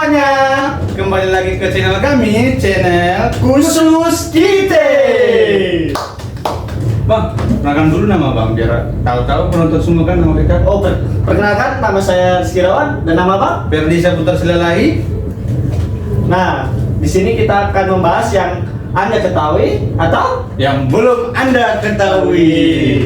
semuanya, kembali lagi ke channel kami, channel Khusus Kita. Bang, perkenalkan dulu nama Bang, biar tahu-tahu penonton semua kan nama kita. Oh, perkenalkan, nama saya Rizky Rawan dan nama Bang Ferdi Saputra Silalahi. Nah, di sini kita akan membahas yang Anda ketahui atau Yang belum Anda ketahui.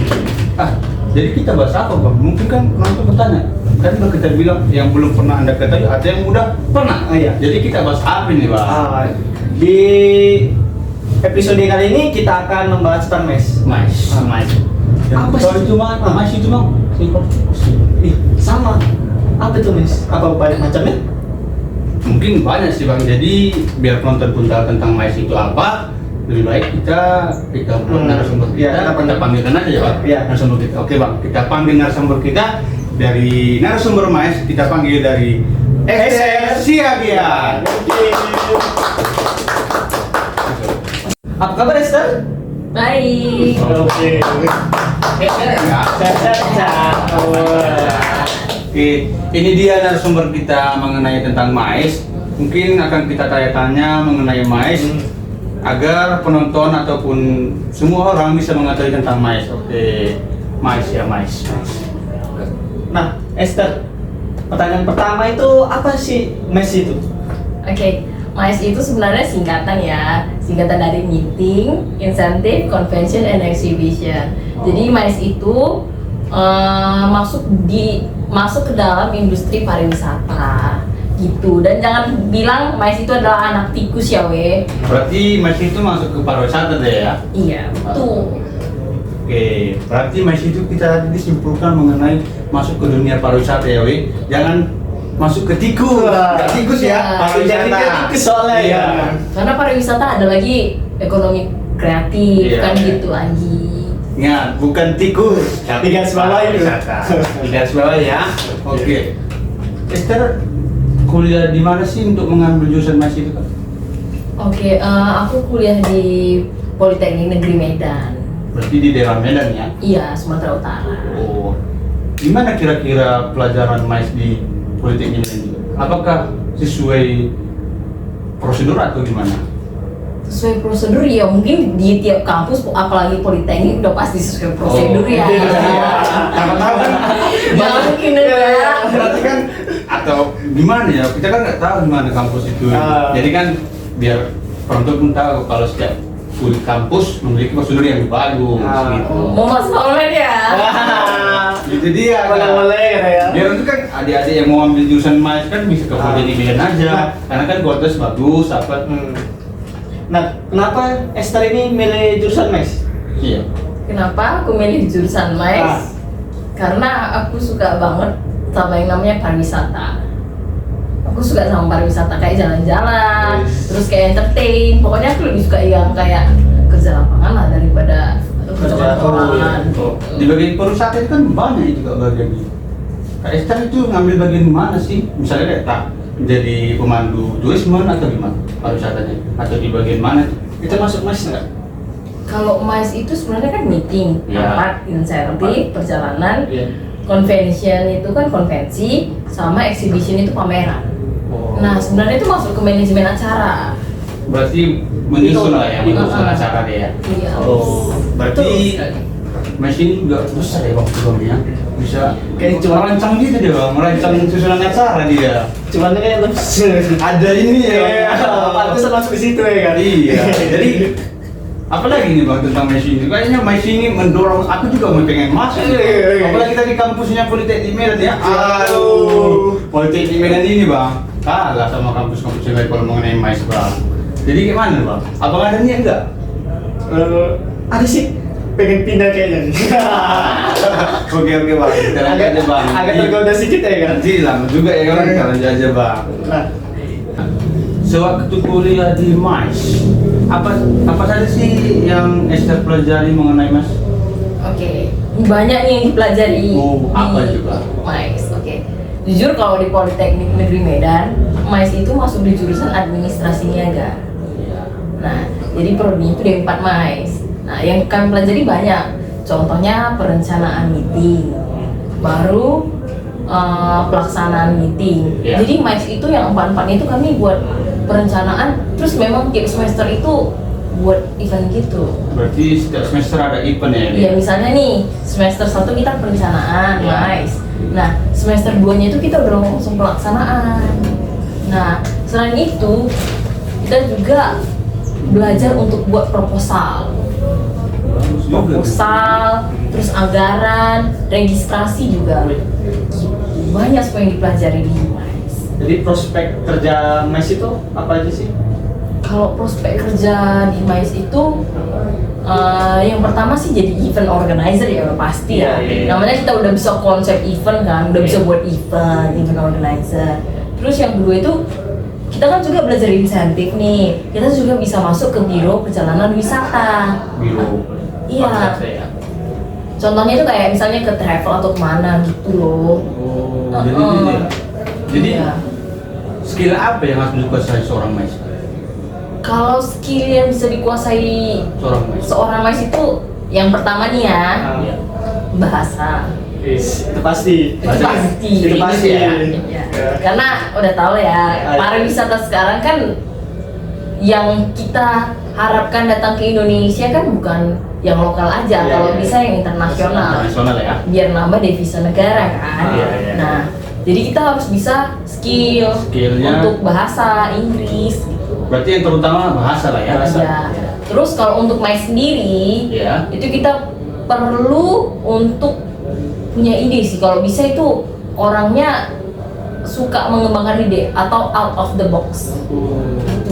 Jadi kita bahas apa Bang? Mungkin kan penonton bertanya. Kan udah kita bilang yang belum pernah Anda ketahui, ada yang udah pernah. Iya. Jadi kita bahas apa nih Bang? Di episode kali ini kita akan membahas tentang mes. Mais. Apa sih itu Bang? Mais itu Bang? Ih, sama. Apa itu mes? Apa banyak macamnya? Mungkin banyak sih Bang. Jadi biar penonton pun tahu tentang mais itu apa, lebih baik kita buat narasumber kita. Iya, Kita panggilkan aja ya Bang. Iya. Narasumber kita. Oke Bang, kita panggil narasumber kita dari narasumber mais. Kita panggil dari Esther Siagian. Apa kabar Esther? Baik. Oke. Oke, ini dia narasumber kita mengenai tentang mais. Mungkin akan kita tanya-tanya mengenai mais agar penonton ataupun semua orang bisa mengetahui tentang mais. Oke, mais ya mais. Nah, Esther, pertanyaan pertama itu apa sih mes itu? Oke, MICE itu sebenarnya singkatan dari Meeting, Incentive, Convention, and Exhibition. Jadi MICE itu masuk ke dalam industri pariwisata gitu. Dan jangan bilang MICE itu adalah anak tikus ya weh. Berarti mais itu masuk ke pariwisata deh ya? Iya, betul. Oke, berarti mais itu kita tadi simpulkan mengenai masuk ke dunia pariwisata ya Wi. Jangan masuk ke tikus, nggak tikus ya, Jadi tikus soalnya Iya. ya. Karena pariwisata ada lagi ekonomi kreatif Iya. kan gitu lagi. Ya, bukan tikus, Di garis bawah itu. Di garis bawah ya. Oke. Esther kuliah di mana sih untuk mengambil jurusan mais itu kan? Oke, aku kuliah di Politeknik Negeri Medan. Berarti di daerah Medan ya? Iya, Sumatera Utara. Oh. Gimana kira-kira pelajaran mais di Politeknik Medan juga? Apakah sesuai prosedur atau gimana? Sesuai prosedur ya, mungkin di tiap kampus, apalagi Politeknik udah pasti sesuai prosedur ya. Tahu kan? Jangan mungkin ya. Berarti kan atau gimana ya? Kita kan nggak tahu gimana kampus itu. Jadi kan biar penonton pun tahu kalau setiap kampus memiliki prosedur yang bagus gitu. Mau masuk online ya? Itu dia. Boleh ya. Biar itu kan adik-adik yang mau ambil jurusan mais kan bisa ke Politeknik Medan aja. Karena kan kualitas bagus apa. Nah, kenapa Esther ini milih jurusan mes? Iya. Kenapa aku milih jurusan MICE? Karena aku suka banget sama yang namanya pariwisata. Aku suka sama pariwisata, kayak jalan-jalan, terus kayak entertain. Pokoknya aku lebih suka yang kayak kerja lapangan lah daripada kerja kantoran. Di bagian pariwisata itu kan banyak juga bagiannya. Kak Esther itu ngambil bagian mana sih? Misalnya kayak tak jadi pemandu turisme atau gimana pariwisatanya? Atau di bagian mana? Itu masuk mes nggak? Kalau MICE itu sebenarnya kan meeting, Iya. rapat, insentif, perjalanan, Iya. convention itu kan konvensi, sama exhibition itu pameran. Oh. Nah sebenarnya itu masuk ke manajemen acara. Berarti menyusun lah ya, menyusun acara deh ya. Iya. Oh, berarti mesin juga besar ya waktu ya. Bisa kayak cuma merancang gitu dia bang, merancang susunan acara dia. Cuman kayak Ada ini ya. pantesan masuk ke situ ya kan? Iya. Jadi apalagi nih bang tentang mesin ini? Kayaknya mesin ini mendorong aku juga mau pengen masuk. Apalagi tadi kampusnya Politeknik Medan ya. Aduh, Politeknik Medan ini bang kalah sama kampus-kampus yang lain kalau mengenai mais bang. Jadi gimana bang? Apakah ada niat enggak? Ada sih, pengen pindah kayaknya. Oke bang, kita lanjut aja bang. Agak tergoda sedikit ya kan? Nanti lama juga ya kan, kita lanjut aja bang. Nah, Sewaktu kuliah di mais, apa saja sih yang Esther pelajari mengenai mas? Oke, banyak nih yang dipelajari Oh, apa di juga? MICE. Oke, jujur kalau di Politeknik Negeri Medan, MICE itu masuk di jurusan administrasi niaga. Nah, jadi prodi itu D4 MICE. Nah, yang kami pelajari banyak. Contohnya perencanaan meeting, baru pelaksanaan meeting. Iya. Jadi MICE itu yang empat-empatnya itu kami buat perencanaan, terus memang tiap semester itu buat event gitu. Berarti setiap semester ada event ya? Iya, misalnya nih semester 1 kita perencanaan, Iya. MICE. Nah, semester 2-nya itu kita udah langsung pelaksanaan. Nah, selain itu kita juga belajar untuk buat proposal. Bagus juga. Proposal, terus anggaran, registrasi juga. Banyak semua yang dipelajari di MICE. Jadi prospek kerja mes itu apa aja sih? Kalau prospek kerja di MICE itu yang pertama sih jadi event organizer ya udah pasti ya. Iya, iya. Namanya kita udah bisa konsep event kan, udah bisa buat event organizer. Terus yang kedua itu kita kan juga belajar insentif nih. Kita juga bisa masuk ke biro perjalanan wisata. Biro. Iya. Pariwisata ya? Contohnya itu kayak misalnya ke travel atau kemana gitu loh. Oh, jadi gitu ya? Jadi Iya. skill apa yang harus dikuasai seorang mais? Kalau skill yang bisa dikuasai seorang mais itu yang pertama nih ya, Iya. bahasa. Itu pasti. Itu pasti. Itu pasti ya. Ya. Karena udah tahu ya, pariwisata sekarang kan yang kita harapkan datang ke Indonesia kan bukan yang lokal aja, Iya, kalau iya. bisa yang internasional. Internasional ya? Biar nambah devisa negara kan. Iya, iya. Nah, jadi kita harus bisa Skillnya. untuk bahasa Inggris gitu. Berarti yang terutama bahasa lah ya? Ya. Terus kalau untuk MICE sendiri, Iya. itu kita perlu untuk punya ide sih. Kalau bisa itu orangnya suka mengembangkan ide atau out of the box.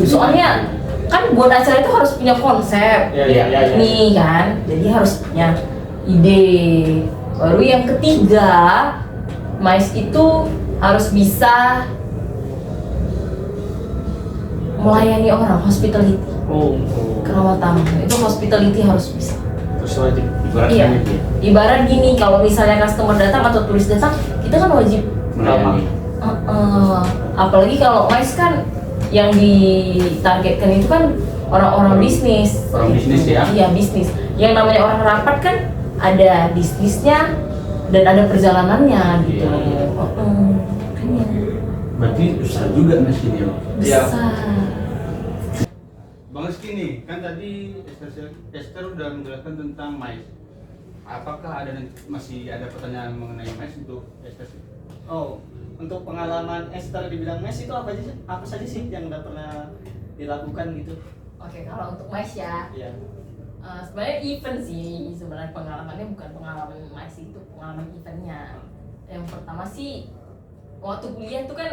Soalnya kan buat acara itu harus punya konsep. Iya, iya, iya. Nih kan, jadi harus punya ide. Baru yang ketiga, MICE itu harus bisa melayani orang, hospitality, Oh. keramah tamu. Itu hospitality harus bisa. Terus wajib. Ibaratnya Iya. gitu ya? Ibarat gini, kalau misalnya customer datang atau turis datang, kita kan wajib. Melayani. Apalagi kalau MICE kan yang ditargetkan itu kan orang-orang bisnis. Orang bisnis ya? Iya, bisnis. Yang namanya orang rapat kan ada bisnisnya dan ada perjalanannya gitu. Iya. Makanya Berarti besar juga mas ini ya? Iya. besar. Bang Rizky nih, kan tadi Esther udah menjelaskan tentang MICE. Apakah masih ada pertanyaan mengenai MICE untuk Esther? Oh, untuk pengalaman Esther di bidang mes itu apa saja sih yang udah pernah dilakukan gitu? Oke, kalau untuk MICE ya, Iya. sebenarnya event sih, sebenarnya pengalamannya bukan pengalaman MICE, itu pengalaman eventnya. Yang pertama sih waktu kuliah tuh kan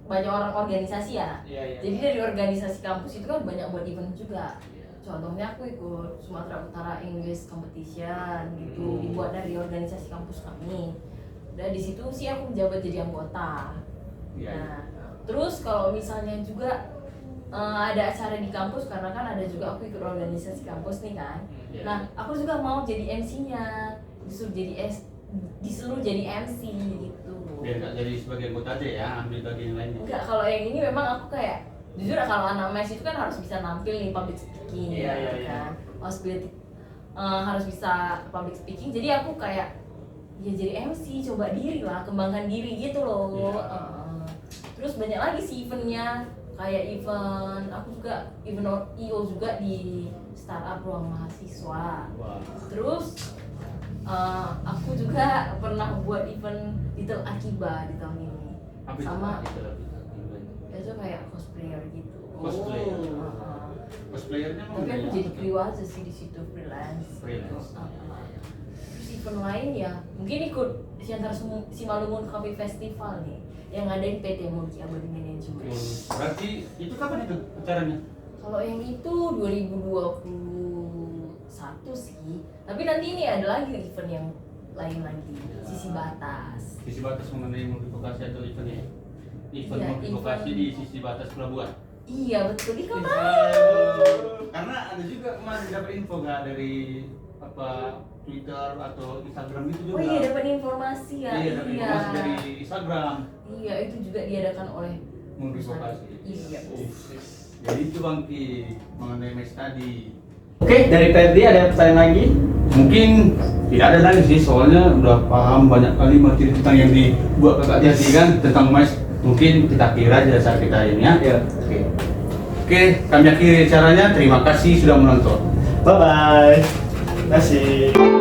banyak orang organisasi ya. Iya, iya. Jadi dari organisasi kampus itu kan banyak buat event juga. Contohnya aku ikut Sumatera Utara English Competition gitu, dibuat dari organisasi kampus kami. Dan di situ sih aku menjabat jadi anggota. Iya. Nah, terus kalau misalnya juga ada acara di kampus, karena kan ada juga aku ikut organisasi kampus nih kan. Iya. Nah, aku juga mau jadi MC-nya, disuruh jadi MC gitu. Biar nggak jadi sebagai anggota aja ya, ambil bagian lainnya. Enggak, kalau yang ini memang aku kayak jujur kalau anak mes itu kan harus bisa nampil nih public speaking. Iya, iya, iya. Kan. Harus bisa public speaking. Jadi aku kayak ya jadi MC, coba diri lah, kembangkan diri gitu loh. Iya. Terus banyak lagi sih eventnya, kayak event aku juga event IO juga di startup ruang mahasiswa. Wah. Terus aku juga pernah buat event Little Akiba di tahun ini. Apa itu? Sama Itu itu kayak cosplayer gitu. Cosplayer. Heeh. cosplayernya mau Tapi aku nanya jadi apa? crew aja sih di situ, freelance. Freelance. Terus event lain ya, mungkin ikut Siantar Simalungun Coffee Festival nih, yang ngadain PT Multi Abadi Management. Berarti itu kapan itu acaranya? Kalau yang itu 2021 sih, tapi nanti ini ada lagi event yang lain lagi, Sisi Batas. Sisi batas mengenai multiplikasi atau eventnya ya? Event Iya, multiplikasi event. di sisi batas pelabuhan. Iya betul, di kau tahu. Karena ada juga kemarin dapat info nggak dari apa Twitter atau Instagram itu juga. Oh iya, dapat informasi ya. Iya, dapat informasi dari Instagram. Iya, itu juga diadakan oleh Multiplikasi. Iya. Jadi itu Bang Ki mengenai mes tadi. Oke, dari Ferdi ada pertanyaan lagi? Mungkin tidak ada lagi sih, soalnya udah paham banyak kali materi tentang yang dibuat kakak Jati kan tentang mais. Mungkin kita kira aja saat kita ini ya. Iya. Oke, kami akhiri caranya. Terima kasih sudah menonton. Bye bye. Terima kasih.